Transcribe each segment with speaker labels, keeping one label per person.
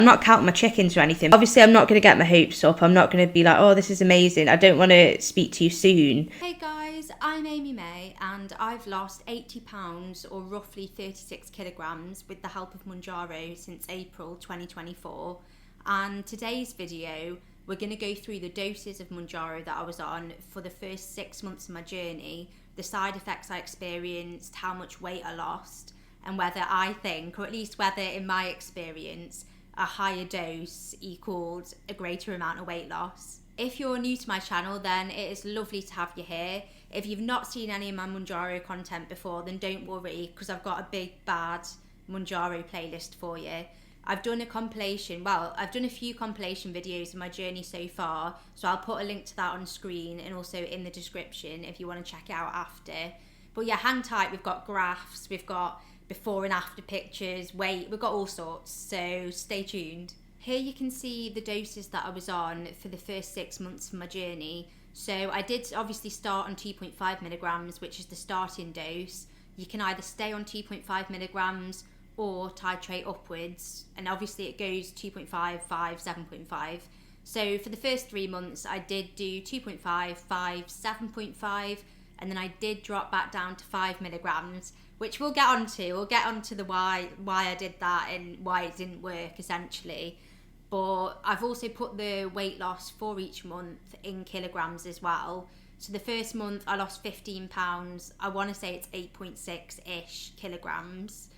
Speaker 1: I'm not counting my chickens or anything. Obviously, I'm not going to get my hopes up. I'm not going to be like, oh, this is amazing. I don't want to speak too soon.
Speaker 2: Hey guys, I'm Amy May and I've lost 80 pounds or roughly 36 kilograms with the help of Mounjaro since April 2024. And today's video, we're going to go through the doses of Mounjaro that I was on for the first 6 months of my journey, the side effects I experienced, how much weight I lost, and whether I think, or at least whether in my experience, a higher dose equaled a greater amount of weight loss. If you're new to my channel, then it is lovely to have you here. If you've not seen any of my Mounjaro content before, then don't worry, because I've got a big bad Mounjaro playlist for you. I've done a compilation, I've done a few compilation videos in my journey so far, so I'll put a link to that on screen and also in the description if you want to check it out after. But yeah, hang tight, we've got graphs, we've got before and after pictures, weight, we've got all sorts, so stay tuned. Here you can see the doses that I was on for the first 6 months of my journey. So I did obviously start on 2.5 milligrams, which is the starting dose. You can either stay on 2.5 milligrams or titrate upwards, and obviously it goes 2.5, 5, 7.5. So for the first 3 months I did do 2.5, 5, 7.5, and then I did drop back down to 5 milligrams, which we'll get onto. We'll get onto the why I did that and why it didn't work essentially. But I've also put the weight loss for each month in kilograms as well. So the first month I lost 15 pounds. I want to say it's 8.6-ish kilograms.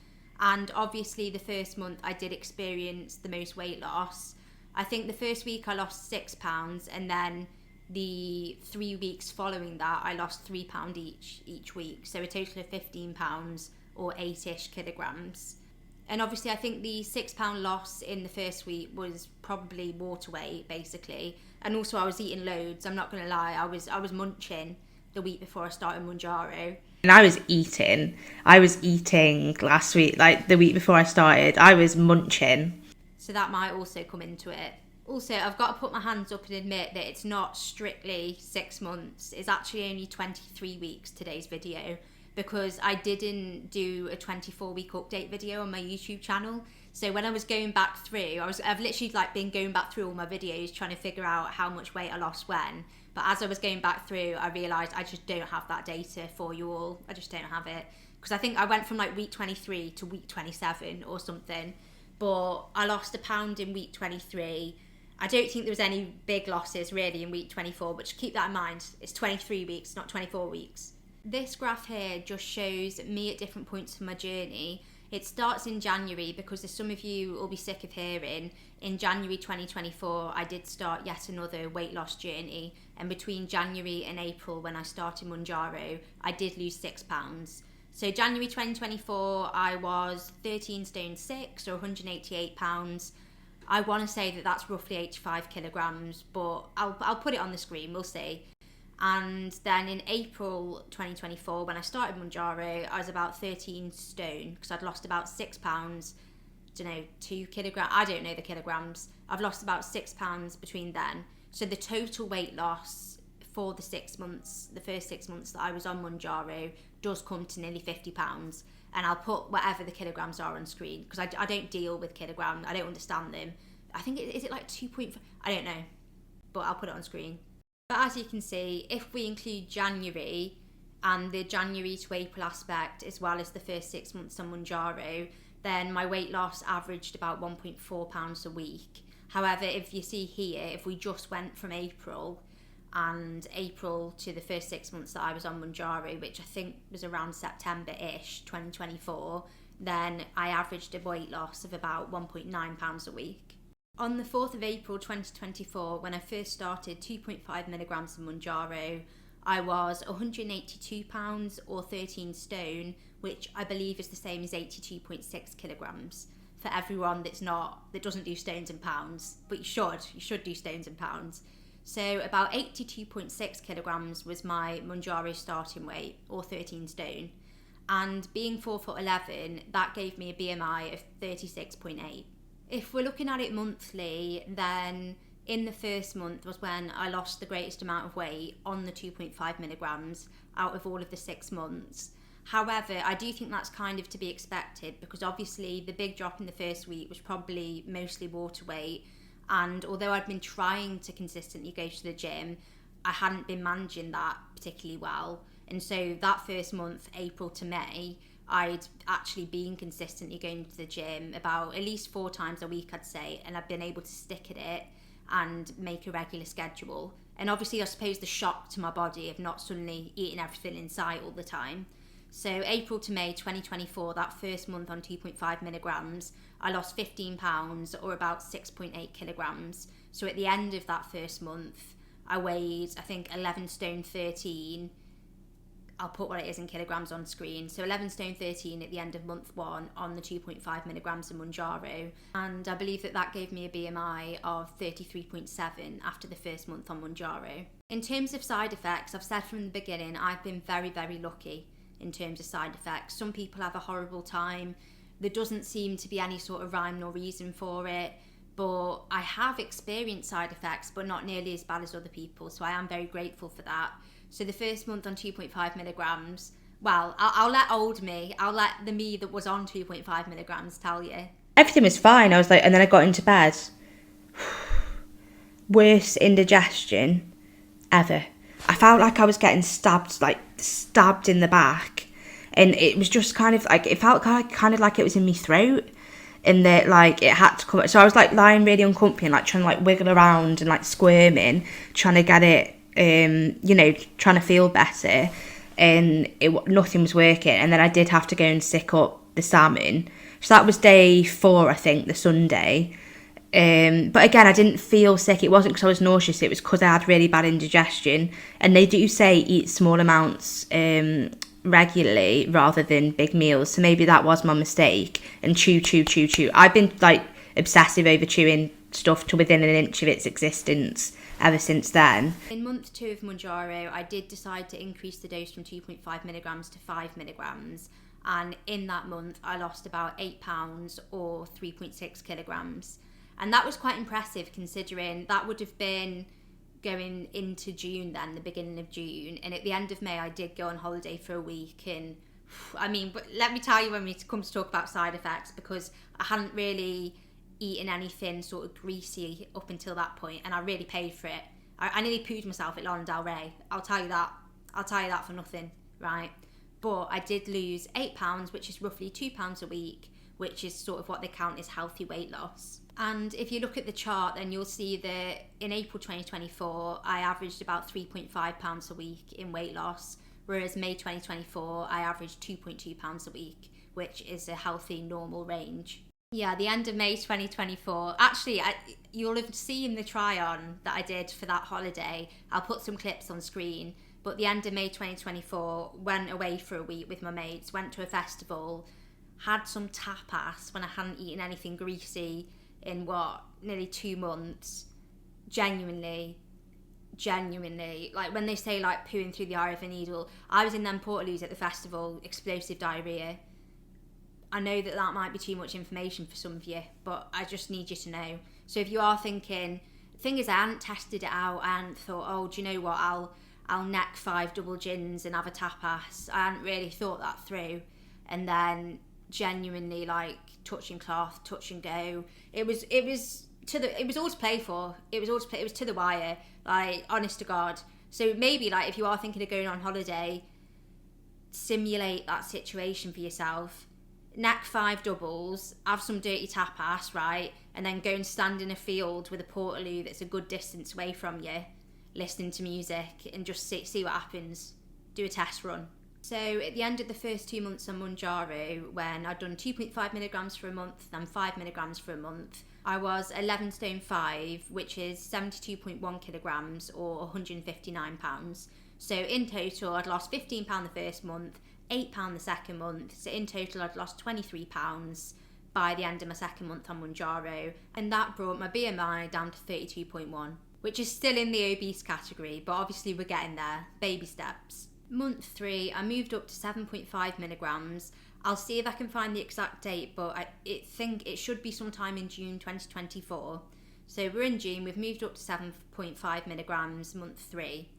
Speaker 2: And obviously the first month I did experience the most weight loss. I think the first week I lost 6 pounds, and then the 3 weeks following that I lost £3 each week, so a total of 15 pounds or 8-ish kilograms. And obviously I think the £6 loss in the first week was probably water weight basically, and also I was eating loads. I'm not gonna lie, I was munching the week before I started Mounjaro.
Speaker 1: And I was eating last week, like the week before I started, I was munching.
Speaker 2: So that might also come into it. Also, I've got to put my hands up and admit that it's not strictly 6 months. It's actually only 23 weeks, today's video, because I didn't do a 24-week update video on my YouTube channel. So when I was going back through, I've literally been going back through all my videos trying to figure out how much weight I lost when. But as I was going back through, I realised I just don't have that data for you all. I just don't have it. Because I think I went from week 23 to week 27 or something. But I lost £1 in week 23. I don't think there was any big losses really in week 24, but just keep that in mind. It's 23 weeks, not 24 weeks. This graph here just shows me at different points of my journey. It starts in January, because as some of you will be sick of hearing, in January 2024 I did start yet another weight loss journey, and between January and April when I started Mounjaro I did lose 6 pounds. So January 2024 I was 13 stone 6 or 188 pounds. I want to say that that's roughly 85 kilograms, but I'll put it on the screen, we'll see. And then in April 2024, when I started Mounjaro, I was about 13 stone, because I'd lost about 6 pounds, 2 kilograms, I don't know the kilograms. I've lost about 6 pounds between then. So the total weight loss for the 6 months, the first 6 months that I was on Mounjaro, does come to nearly 50 pounds. And I'll put whatever the kilograms are on screen, because I don't deal with kilograms, I don't understand them. I think, is it like 2.5? I don't know, but I'll put it on screen. But as you can see, if we include January and the January to April aspect, as well as the first 6 months on Mounjaro, then my weight loss averaged about 1.4 pounds a week. However, if you see here, if we just went from April to the first 6 months that I was on Mounjaro, which I think was around September-ish 2024, then I averaged a weight loss of about 1.9 pounds a week. On the 4th of April 2024, when I first started 2.5 milligrams of Mounjaro, I was 182 pounds or 13 stone, which I believe is the same as 82.6 kilograms. For everyone that doesn't do stones and pounds, but you should do stones and pounds. So about 82.6 kilograms was my Mounjaro starting weight, or 13 stone. And being 4'11", that gave me a BMI of 36.8. If we're looking at it monthly, then in the first month was when I lost the greatest amount of weight on the 2.5 milligrams out of all of the 6 months. However, I do think that's kind of to be expected, because obviously the big drop in the first week was probably mostly water weight. And although I'd been trying to consistently go to the gym, I hadn't been managing that particularly well. And so that first month, April to May, I'd actually been consistently going to the gym about at least 4 times a week, I'd say, and I've been able to stick at it and make a regular schedule. And obviously, I suppose the shock to my body of not suddenly eating everything in sight all the time. So April to May 2024, that first month on 2.5 milligrams, I lost 15 pounds, or about 6.8 kilograms. So at the end of that first month, I weighed, I think, 11 stone 13. I'll put what it is in kilograms on screen. So 11 stone 13 at the end of month 1 on the 2.5 milligrams of Mounjaro. And I believe that gave me a BMI of 33.7 after the first month on Mounjaro. In terms of side effects, I've said from the beginning, I've been very, very lucky in terms of side effects. Some people have a horrible time. There doesn't seem to be any sort of rhyme nor reason for it. But I have experienced side effects, but not nearly as bad as other people. So I am very grateful for that. So the first month on 2.5 milligrams, well, I'll let the me that was on 2.5 milligrams tell you.
Speaker 1: Everything was fine. I was like, and then I got into bed. Worst indigestion ever. I felt like I was getting stabbed in the back. And it was just kind of like, it felt kind of like it was in my throat. And that like it had to come. So I was like lying really uncomfy and like trying to like wiggle around and like squirming, trying to get it, trying to feel better, and nothing was working. And then I did have to go and sick up the salmon. So that was day 4, I think, the Sunday. But again, I didn't feel sick. It wasn't because I was nauseous. It was because I had really bad indigestion. And they do say eat small amounts regularly rather than big meals. So maybe that was my mistake. And chew. I've been like obsessive over chewing stuff to within an inch of its existence ever since then.
Speaker 2: In month 2 of Mounjaro, I did decide to increase the dose from 2.5 milligrams to 5 milligrams. And in that month, I lost about 8 pounds or 3.6 kilograms. And that was quite impressive, considering that would have been going into June then, the beginning of June. And at the end of May, I did go on holiday for a week. And I mean, but let me tell you when we come to talk about side effects, because I hadn't really eaten anything sort of greasy up until that point, and I really paid for it. I nearly pooed myself at Lana Del Rey. I'll tell you that for nothing, right? But I did lose 8 pounds, which is roughly 2 pounds a week, which is sort of what they count as healthy weight loss. And if you look at the chart, then you'll see that in April 2024, I averaged about 3.5 pounds a week in weight loss, whereas May 2024, I averaged 2.2 pounds a week, which is a healthy, normal range. Yeah, the end of May 2024. Actually, you'll have seen the try-on that I did for that holiday. I'll put some clips on screen. But the end of May 2024, went away for a week with my mates, went to a festival, had some tapas when I hadn't eaten anything greasy in nearly 2 months. Genuinely, like when they say like pooing through the eye of a needle, I was in them Portaloos at the festival, explosive diarrhea. I know that might be too much information for some of you, but I just need you to know. So if you are thinking, the thing is, I hadn't tested it out and thought, oh, do you know what, I'll neck 5 double gins and have a tapas. I hadn't really thought that through. And then genuinely, like, touch and cloth, touch and go. It was all to play for. It was to the wire, like, honest to God. So maybe, like, if you are thinking of going on holiday, simulate that situation for yourself. Neck 5 doubles, have some dirty tapas, right? And then go and stand in a field with a portaloo that's a good distance away from you, listening to music, and just see what happens. Do a test run. So at the end of the first 2 months on Mounjaro, when I'd done 2.5 milligrams for a month, then 5 milligrams for a month, I was 11 stone 5, which is 72.1 kilograms or 159 pounds. So in total, I'd lost 15 pound the first month, 8 pound the second month. So in total, I'd lost 23 pounds by the end of my second month on Mounjaro, and that brought my BMI down to 32.1, which is still in the obese category, but obviously we're getting there, baby steps. Month 3, I moved up to 7.5 milligrams. I'll see if I can find the exact date, but I think it should be sometime in June 2024. So we're in June, we've moved up to 7.5 milligrams, month 3.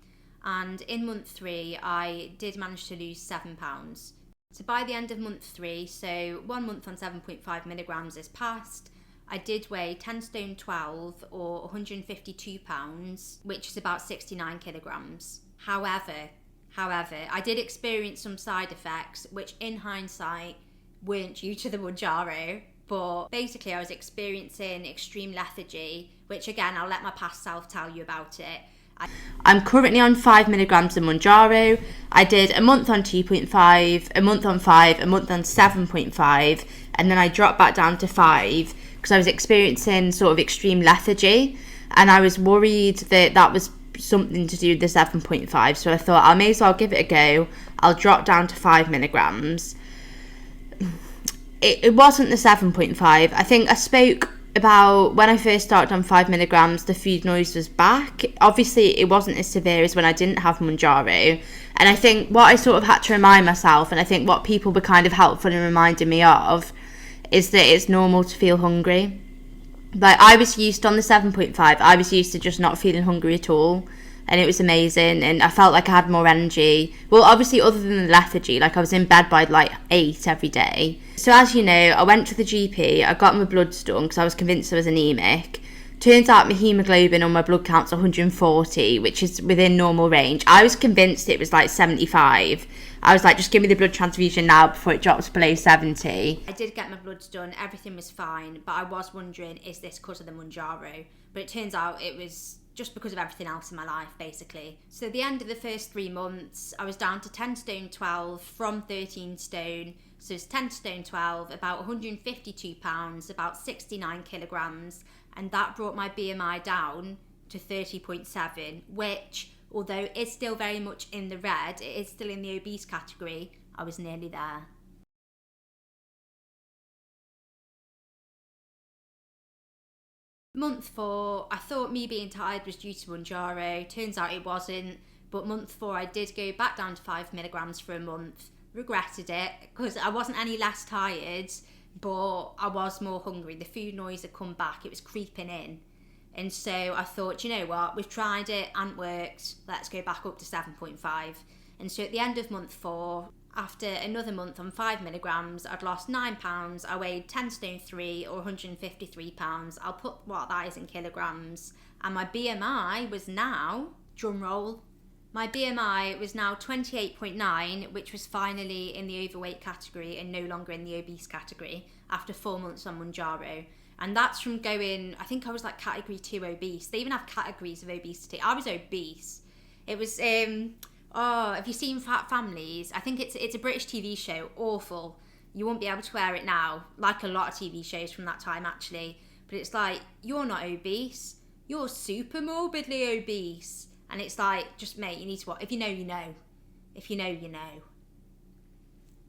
Speaker 2: And in month 3, I did manage to lose 7 pounds. So by the end of month 3, so 1 month on 7.5 milligrams is passed, I did weigh 10 stone 12 or 152 pounds, which is about 69 kilograms. However, I did experience some side effects, which in hindsight weren't due to the Mounjaro, but basically I was experiencing extreme lethargy, which again, I'll let my past self tell you about it. I'm currently on 5 milligrams of Mounjaro. I did a month on 2.5, a month on 5, a month on 7.5, and then I dropped back down to 5 because I was experiencing sort of extreme lethargy, and I was worried that that was something to do with the 7.5. So I thought I may as well give it a go. I'll drop down to 5 milligrams. It wasn't the 7.5. I think I spoke about when I first started on 5 milligrams, the food noise was back. Obviously, it wasn't as severe as when I didn't have Mounjaro. And I think what I sort of had to remind myself, and I think what people were kind of helpful in reminding me of, is that it's normal to feel hungry. Like, I was used on the 7.5, I was used to just not feeling hungry at all. And it was amazing, and I felt like I had more energy. Well, obviously, other than the lethargy, like I was in bed by like 8 every day. So as you know, I went to the GP, I got my bloods done because I was convinced I was anemic. Turns out my haemoglobin on my blood count's 140, which is within normal range. I was convinced it was like 75. I was like, just give me the blood transfusion now before it drops below 70. I did get my bloods done, everything was fine, but I was wondering, is this because of the Mounjaro? But it turns out it was just because of everything else in my life, basically. So at the end of the first 3 months, I was down to 10 stone 12 from 13 stone. So it's 10 stone 12, about 152 pounds, about 69 kilograms. And that brought my BMI down to 30.7, which, although it's still very much in the red, it is still in the obese category. I was nearly there. Month 4, I thought me being tired was due to Mounjaro. Turns out it wasn't. But month 4, I did go back down to 5 milligrams for a month. Regretted it because I wasn't any less tired, but I was more hungry. The food noise had come back. It was creeping in. And so I thought, you know what? We've tried it and worked. Let's go back up to 7.5. And so at the end of month 4, after another month on 5 milligrams, I'd lost 9 pounds. I weighed 10 stone 3 or 153 pounds. I'll put what that is in kilograms. And my BMI was now, drum roll, my BMI was now 28.9, which was finally in the overweight category and no longer in the obese category after 4 months on Mounjaro. And that's from going, I think I was like category 2 obese. They even have categories of obesity. I was obese. It was, have you seen Fat Families? I think it's a British TV show. Awful. You won't be able to wear it now, like a lot of TV shows from that time actually. But it's like, you're not obese. You're super morbidly obese. And it's like, just mate, you need to what? If you know, you know. If you know, you know.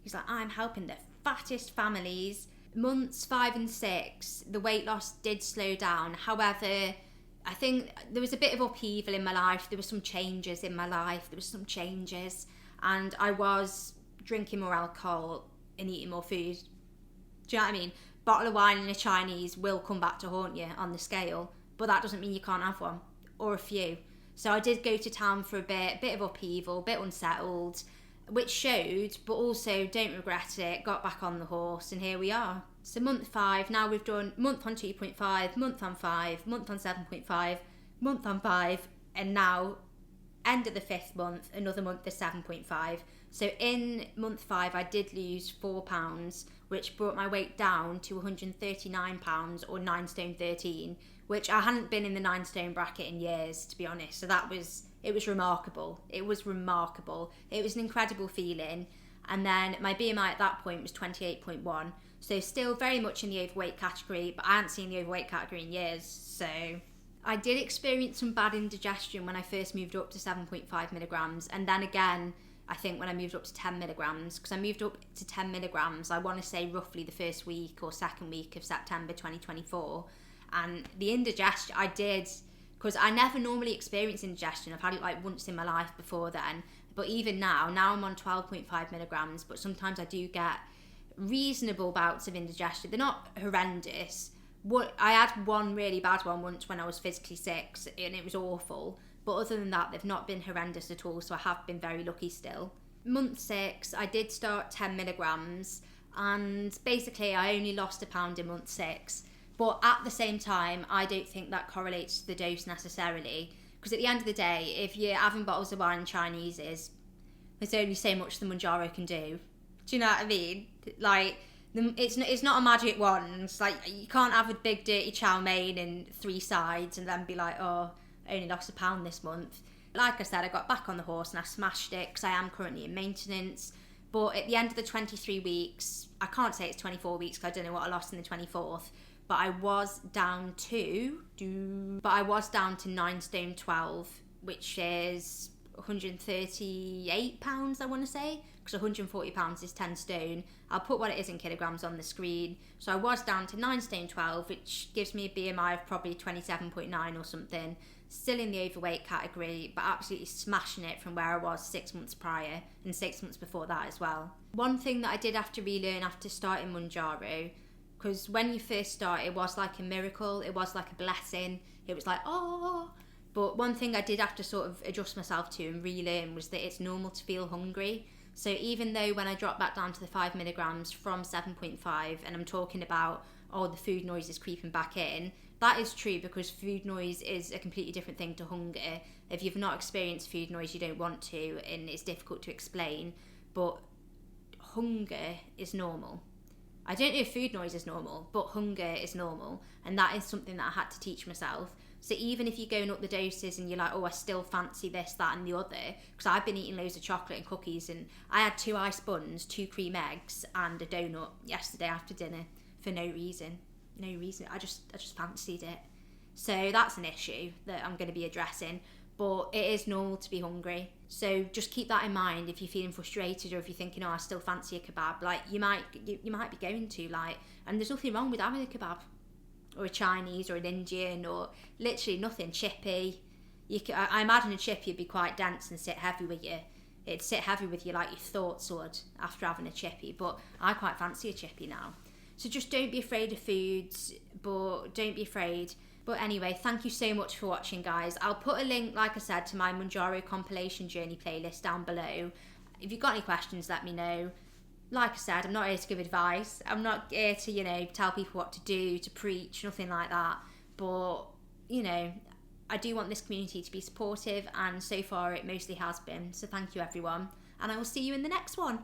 Speaker 2: He's like, I'm helping the fattest families. Months 5 and 6, the weight loss did slow down. However, I think there was a bit of upheaval in my life. There were some changes in my life. And I was drinking more alcohol and eating more food. Do you know what I mean? Bottle of wine and a Chinese will come back to haunt you on the scale, but that doesn't mean you can't have one, or a few. So I did go to town for a bit of upheaval, a bit unsettled, which showed, but also don't regret it, got back on the horse, and here we are. So month 5, now we've done month on 2.5, month on 5, month on 7.5, month on 5, and now end of the 5th month, another month is 7.5. So in month 5, I did lose 4 pounds, which brought my weight down to 139 pounds or 9 stone 13, which I hadn't been in the 9 stone bracket in years, to be honest. So it was remarkable. It was remarkable. It was an incredible feeling. And then my BMI at that point was 28.1. So still very much in the overweight category, but I hadn't seen the overweight category in years. So I did experience some bad indigestion when I first moved up to 7.5 milligrams. And then again, I think when I moved up to 10 milligrams, because I moved up to 10 milligrams, I want to say roughly the first week or second week of September 2024. And the indigestion I did, because I never normally experience indigestion. I've had it like once in my life before then. But even now I'm on 12.5 milligrams, but sometimes I do get reasonable bouts of indigestion. They're not horrendous. I had one really bad one once when I was physically sick, and it was awful. But other than that, they've not been horrendous at all, so I have been very lucky still. month 6, I did start 10 milligrams, and basically I only lost a pound in month 6. But at the same time, I don't think that correlates to the dose necessarily, because at the end of the day, if you're having bottles of wine and Chineses, there's only so much the Mounjaro can do. Do you know what I mean? Like, it's not a magic wand. It's like, you can't have a big dirty chow mein and 3 sides and then be like, oh, I only lost a pound this month. Like I said, I got back on the horse and I smashed it, because I am currently in maintenance. But at the end of the 23 weeks, I can't say it's 24 weeks because I don't know what I lost in the 24th, but I was down to 9 stone 12, which is 138 pounds, I want to say, because 140 pounds is 10 stone. I'll put what it is in kilograms on the screen. So I was down to 9 stone 12, which gives me a BMI of probably 27.9 or something. Still in the overweight category, but absolutely smashing it from where I was 6 months prior and 6 months before that as well. One thing that I did have to relearn after starting Mounjaro, because when you first start, it was like a miracle, it was like a blessing, it was like, oh. But one thing I did have to sort of adjust myself to and relearn was that it's normal to feel hungry. So even though when I dropped back down to the 5 milligrams from 7.5, and I'm talking about, oh, the food noise is creeping back in, that is true, because food noise is a completely different thing to hunger. If you've not experienced food noise, you don't want to, and it's difficult to explain, but hunger is normal. I don't know if food noise is normal, but hunger is normal, and that is something that I had to teach myself. So even if you're going up the doses and you're like, oh, I still fancy this, that and the other, because I've been eating loads of chocolate and cookies, and I had 2 ice buns, 2 cream eggs and a donut yesterday after dinner for no reason. I just fancied it. So that's an issue that I'm going to be addressing, but it is normal to be hungry. So just keep that in mind if you're feeling frustrated, or if you're thinking, oh, I still fancy a kebab. Like, you might be going to, like, and there's nothing wrong with having a kebab or a Chinese or an Indian or literally nothing. Chippy, I imagine a chippy would be quite dense and sit heavy with you. It'd sit heavy with you like your thoughts would after having a chippy, but I quite fancy a chippy now. So just don't be afraid of foods, but don't be afraid. But anyway, thank you so much for watching, guys. I'll put a link, like I said, to my Mounjaro compilation journey playlist down below. If you've got any questions, let me know. Like I said, I'm not here to give advice. I'm not here to, tell people what to do, to preach, nothing like that. But, I do want this community to be supportive, and so far it mostly has been. So thank you, everyone. And I will see you in the next one.